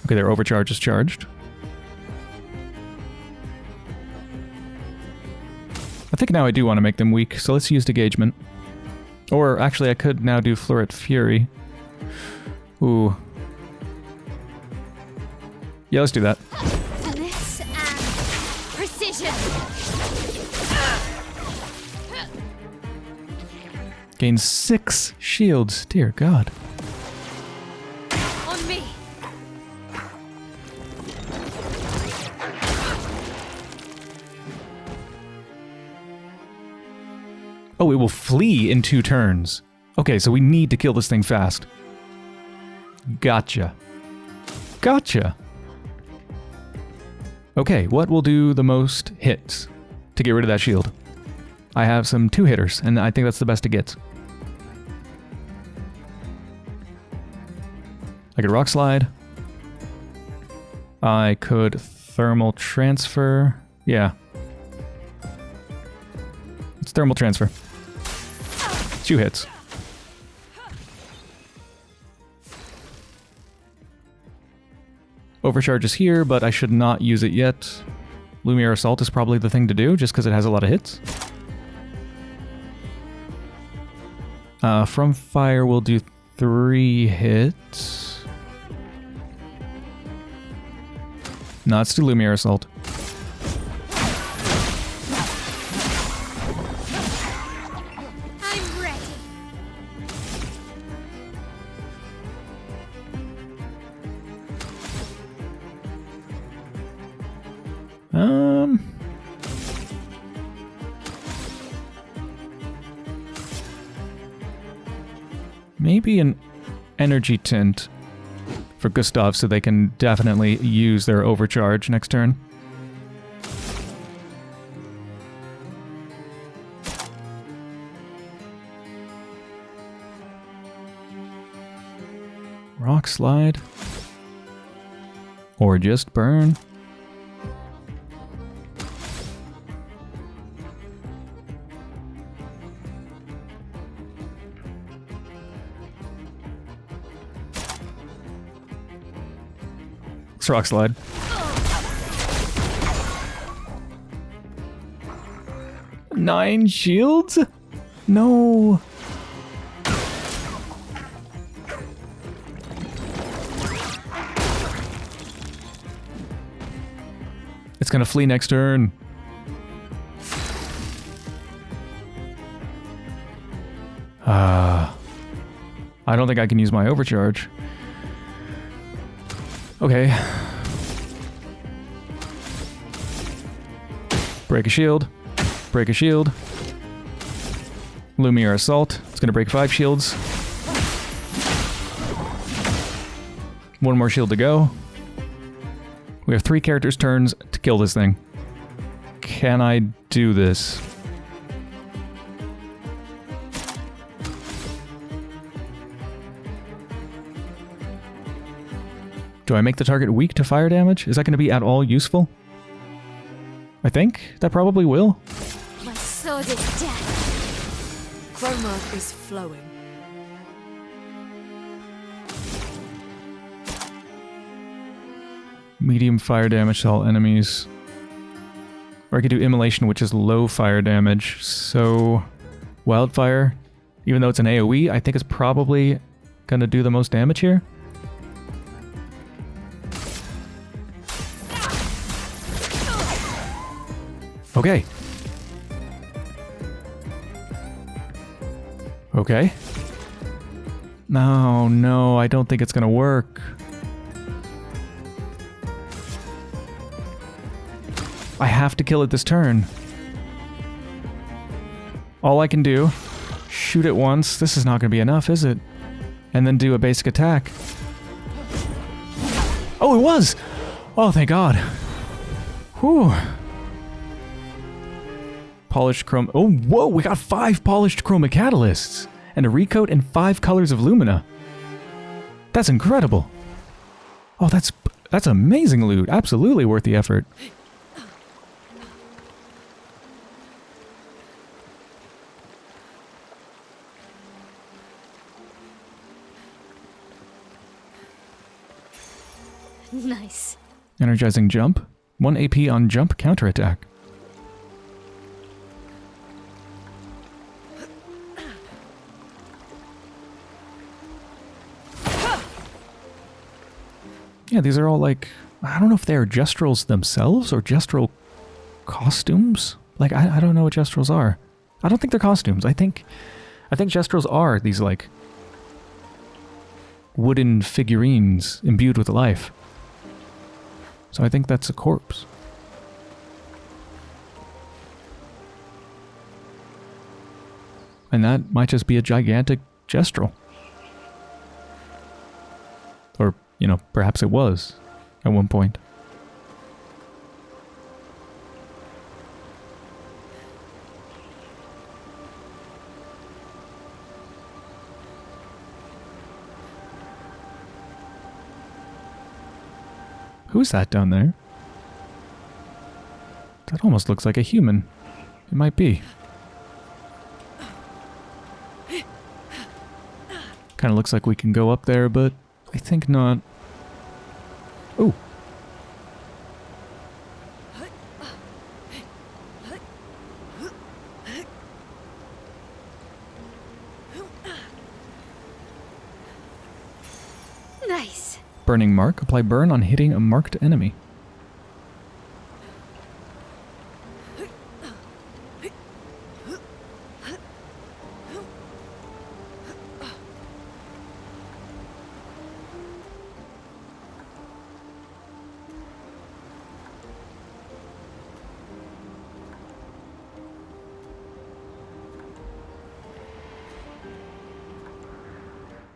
Okay, their overcharge is charged. I think now I do want to make them weak, so let's use Degagement. Or, actually, I could now do Fleuret Fury. Ooh. Yeah, let's do that. Finesse and precision. Gains 6 shields. Dear God. On me. Oh, it will flee in 2 turns. Okay, so we need to kill this thing fast. Gotcha. Gotcha. Okay, what will do the most hits to get rid of that shield? I have some 2-hitters, and I think that's the best it gets. I could Rock Slide. I could Thermal Transfer. Yeah. It's Thermal Transfer. 2 hits. Overcharge is here, but I should not use it yet. Lumiere Assault is probably the thing to do, just because it has a lot of hits. From Fire, we'll do 3 hits. No, let's do Lumiere Assault. I'm ready. Maybe an Energy Tint for Gustav so they can definitely use their overcharge next turn. Rock Slide. Or just burn. Let's Rock Slide. 9 shields? No. It's gonna flee next turn. I don't think I can use my overcharge. Okay. Break a shield. Break a shield. Lumiere Assault. It's gonna break 5 shields. 1 more shield to go. We have 3 characters' turns to kill this thing. Can I do this? Do I make the target weak to fire damage? Is that going to be at all useful? I think that probably will. My sword is death. Chroma is flowing. Medium fire damage to all enemies. Or I could do Immolation, which is low fire damage. So, Wildfire, even though it's an AoE, I think it's probably going to do the most damage here. Okay. Okay. No, I don't think it's gonna work. I have to kill it this turn. All I can do, shoot it once. This is not gonna be enough, is it? And then do a basic attack. Oh, it was! Oh, thank God. Whew. Polished chrome. Oh, whoa, we got 5 polished chroma catalysts and a recoat and 5 colors of lumina. That's incredible. Oh, that's amazing loot. Absolutely worth the effort. Nice. Energizing jump. 1 AP on jump counterattack. Yeah, these are all like, I don't know if they're Gestrals themselves or Gestral costumes. Like, I don't know what Gestrals are. I don't think they're costumes. I think Gestrals are these like wooden figurines imbued with life. So I think that's a corpse. And that might just be a gigantic Gestral. Or, you know, perhaps it was at one point. Who's that down there? That almost looks like a human. It might be. Kind of looks like we can go up there, but I think not. Ooh. Nice. Burning mark. Apply burn on hitting a marked enemy.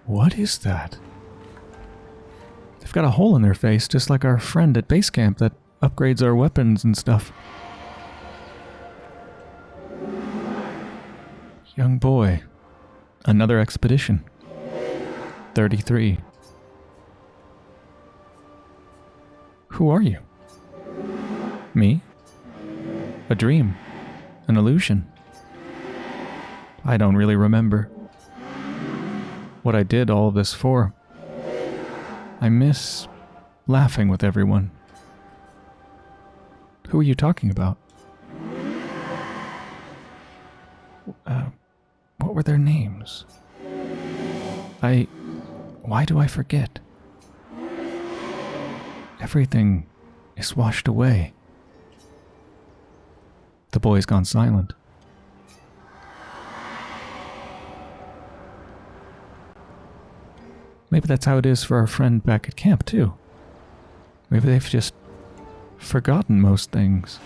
What is that? They've got a hole in their face, just like our friend at base camp that upgrades our weapons and stuff. Young boy. Another expedition. 33. Who are you? Me? A dream. An illusion. I don't really remember what I did all of this for. I miss laughing with everyone. Who are you talking about? What were their names? Why do I forget? Everything is washed away. The boy's gone silent. Maybe that's how it is for our friend back at camp, too. Maybe they've just forgotten most things.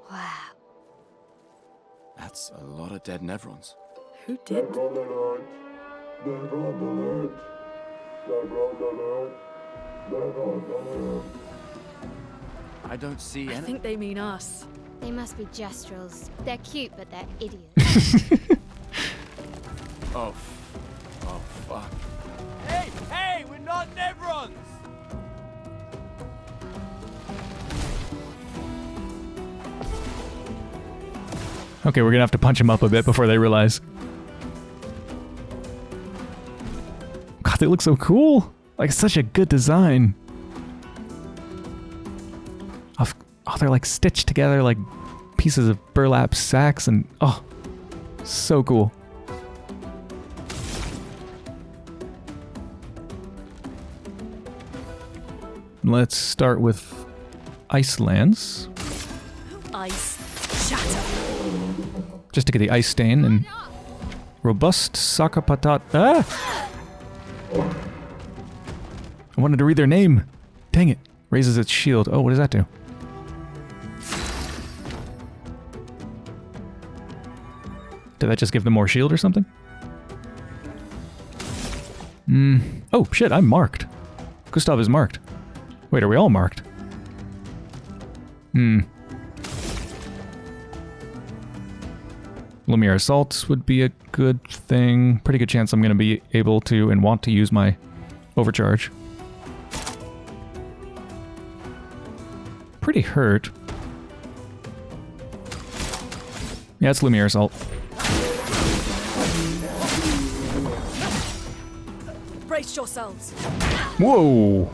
Wow. That's a lot of dead Nevrons. Who did? I don't see I any. think they mean us. They must be Gestrals. They're cute, but they're idiots. Oh. Oh, fuck. Hey, we're not Nevrons! Okay, we're gonna have to punch them up a bit before they realize. God, they look so cool! Like, such a good design. Oh, they're like stitched together like pieces of burlap sacks and... Oh, so cool. Let's start with Icelands. Ice. Shatter. Just to get the ice stain and... Robust Sakapatat... Ah! I wanted to read their name. Dang it. Raises its shield. Oh, what does that do? Did that just give them more shield or something? Oh, shit, I'm marked. Gustav is marked. Wait, are we all marked? Lumiere Assault would be a good thing. Pretty good chance I'm going to be able to and want to use my overcharge. Pretty hurt. Yeah, it's Lumiere Assault. Brace yourselves. Whoa!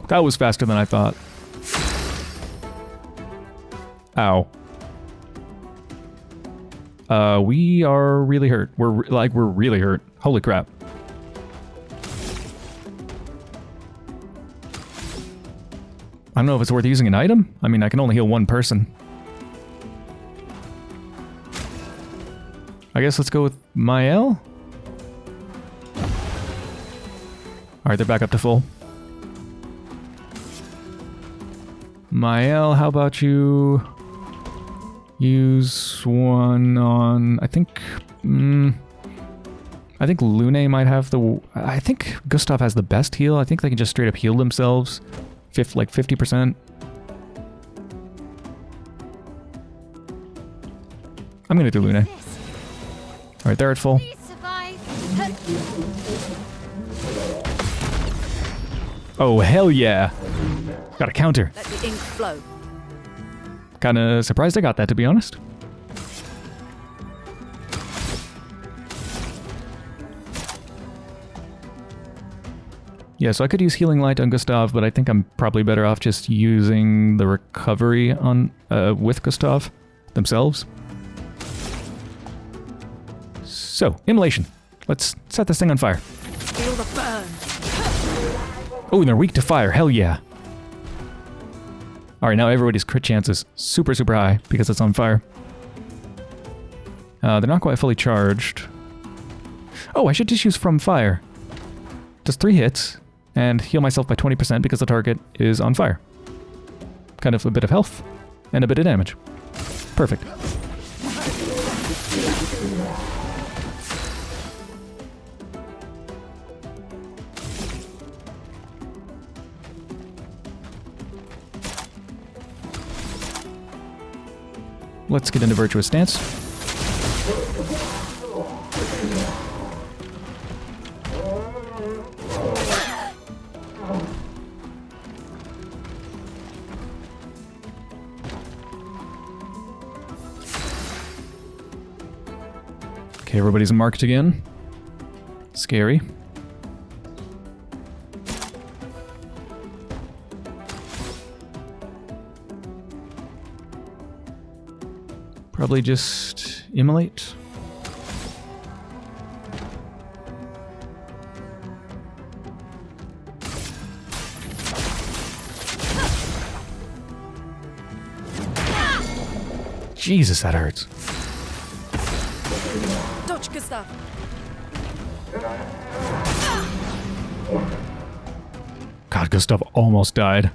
That was faster than I thought. Ow. We are really hurt. We're really hurt. Holy crap. I don't know if it's worth using an item. I mean, I can only heal one person. I guess let's go with Mael. Alright, they're back up to full. Mael, how about you use one on... I think Lune might have the... I think Gustav has the best heal. I think they can just straight up heal themselves. Like 50%. I'm gonna do Lune. Alright, they're at full. Please survive. Oh, hell yeah. Got a counter. Let the ink flow. Kinda surprised I got that, to be honest. Yeah, so I could use Healing Light on Gustav, but I think I'm probably better off just using the recovery on with Gustav themselves. So, Immolation. Let's set this thing on fire. Feel the burn. Oh, and they're weak to fire. Hell yeah. Alright, now everybody's crit chance is super, super high because it's on fire. They're not quite fully charged. Oh, I should just use From Fire. Does 3 hits and heal myself by 20% because the target is on fire. Kind of a bit of health and a bit of damage. Perfect. Let's get into Virtuous Stance. Okay, everybody's marked again. Scary. Probably just immolate. Jesus, that hurts. Dodge, Gestal. God, Gustav almost died.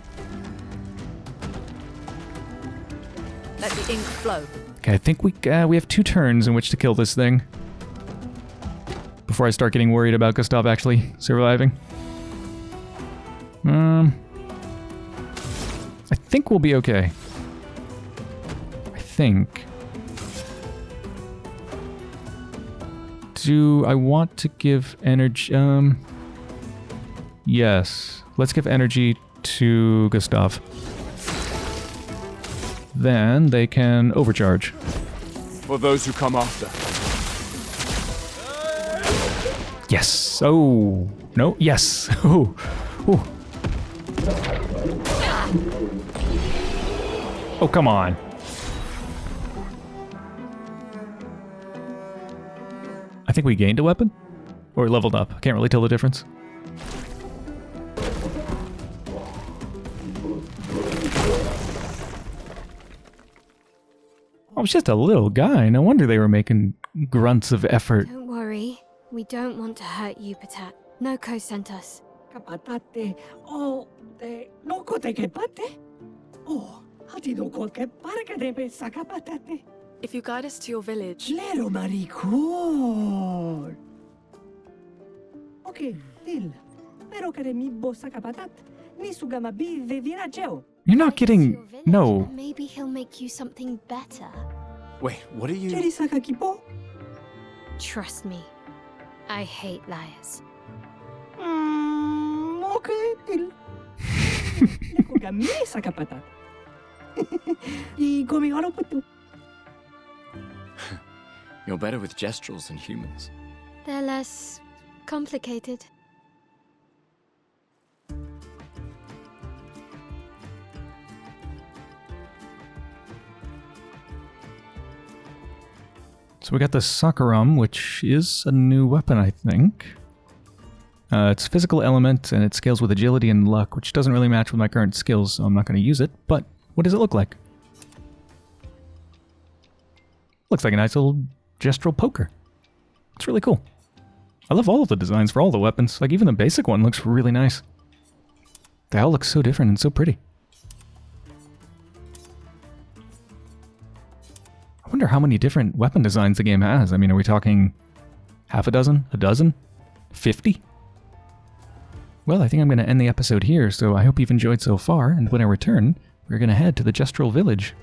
Let the ink flow. Okay, I think we have 2 turns in which to kill this thing. Before I start getting worried about Gustav actually surviving. I think we'll be okay. I think. Do I want to give energy? Yes. Let's give energy to Gustav. Then they can overcharge. For those who come after. Yes. Oh. No. Yes. Oh. Oh. Oh, come on. I think we gained a weapon? Or leveled up. I can't really tell the difference. I was just a little guy. No wonder they were making grunts of effort. Don't worry. We don't want to hurt you, Patat. Noko sent us. Kapatate, oh, noko te kepate? Oh, hati noko ke parka debe sakapatate. If you guide us to your village, Lero maricor. Okay, dil. Pero kare mi bo sakapatat. Ni sugama bi ve virageo. You're not Take us to your getting... village, No. and maybe he'll make you something better. Wait, what are you? Keri sakakipo? Trust me. I hate liars. Okay, dil. Leko ga mi sakapatat. I gomi aro putu. You're better with gestrals than humans. They're less complicated. So we got the Sakaram, which is a new weapon, I think. It's physical element, and it scales with agility and luck, which doesn't really match with my current skills, so I'm not going to use it. But what does it look like? Looks like a nice little Gestral poker. It's really cool. I love all of the designs for all the weapons. Like, even the basic one looks really nice. They all look so different and so pretty. I wonder how many different weapon designs the game has. I mean, are we talking half a dozen? A dozen? 50? Well, I think I'm going to end the episode here, so I hope you've enjoyed so far, and when I return, we're going to head to the Gestral village.